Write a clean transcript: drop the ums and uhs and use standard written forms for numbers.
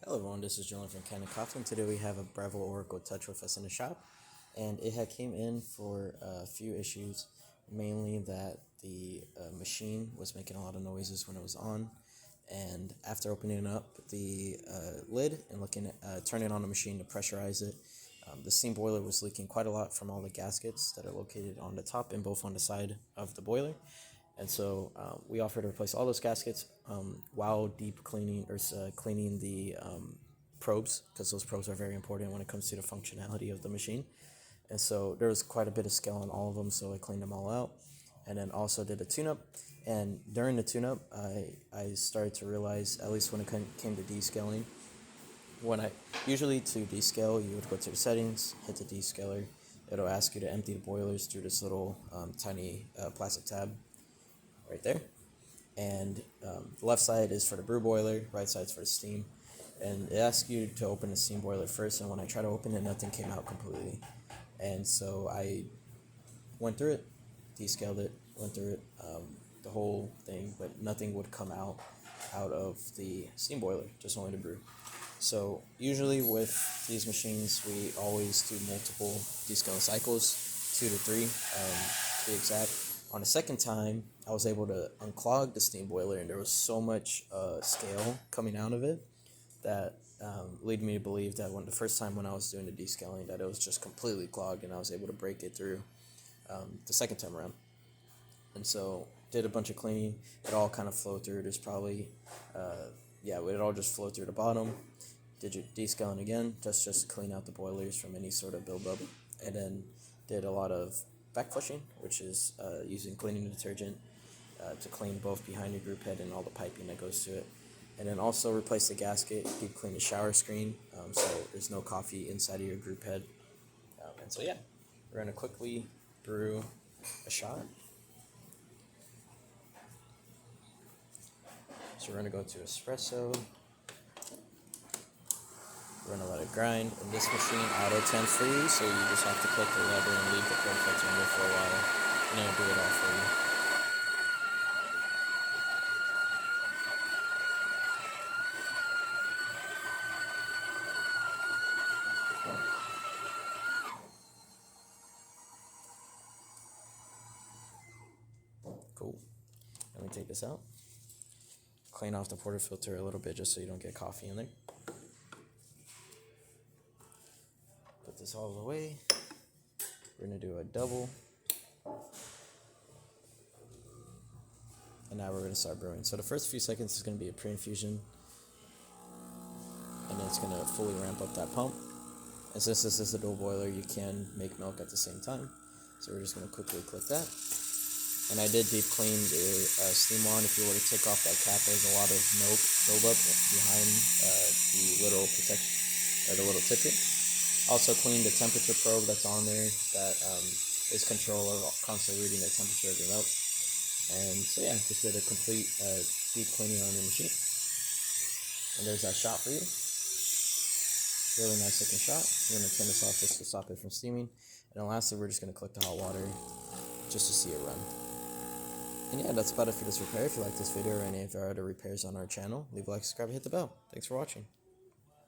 Hello everyone, this is Dylan from Kanen. Today we have a Breville Oracle Touch with us in the shop, and it had came in for a few issues, mainly that the machine was making a lot of noises when it was on, and after opening up the lid and turning on the machine to pressurize it, the steam boiler was leaking quite a lot from all the gaskets that are located on the top and both on the side of the boiler. And so we offered to replace all those gaskets while deep cleaning or cleaning the probes, because those probes are very important when it comes to the functionality of the machine. And so there was quite a bit of scale on all of them, so I cleaned them all out. And then also did a tune-up. And during the tune-up, I started to realize, at least when it came to descaling, usually to descale, you would go to the settings, hit the descaler. It'll ask you to empty the boilers through this little tiny plastic tab right there, and the left side is for the brew boiler, right side is for the steam, and it asks you to open the steam boiler first, and when I tried to open it, nothing came out completely, and so I went through it, descaled it, went through it, the whole thing, but nothing would come out of the steam boiler, just only the brew. So usually with these machines, we always do multiple descaling cycles, 2 to 3 to be exact. On the second time, I was able to unclog the steam boiler, and there was so much scale coming out of it that led me to believe that the first time when I was doing the descaling, that it was just completely clogged, and I was able to break it through the second time around. And so did a bunch of cleaning. It all kind of flowed through. There's probably, it all just flowed through the bottom. Did your descaling again, just clean out the boilers from any sort of buildup, and then did a lot of back flushing, which is using cleaning detergent to clean both behind your group head and all the piping that goes to it. And then also replace the gasket, deep clean the shower screen, so there's no coffee inside of your group head. And so we're going to quickly brew a shot. So we're going to go to Espresso. We're going to let it grind, and this machine auto-temps for you, so you just have to click the lever and leave the cold filter on there for a while, and it'll do it all for you. Cool. Let me take this out. Clean off the portafilter a little bit just so you don't get coffee in there. Put this all away. We're going to do a double. And now we're going to start brewing. So the first few seconds is going to be a pre-infusion. And then it's going to fully ramp up that pump. And since this is a dual boiler, you can make milk at the same time. So we're just going to quickly click that. And I did deep clean the steam wand. If you were to take off that cap, there's a lot of milk buildup behind the little protection, or the little tip here. Also cleaned the temperature probe that's on there that is control of constantly reading the temperature of your milk. And so just did a complete deep cleaning on your machine. And there's that shot for you. Really nice looking shot. We're going to turn this off just to stop it from steaming. And then lastly, we're just going to click the hot water just to see it run. And that's about it for this repair. If you like this video or any of our other repairs on our channel, leave a like, subscribe, and hit the bell. Thanks for watching.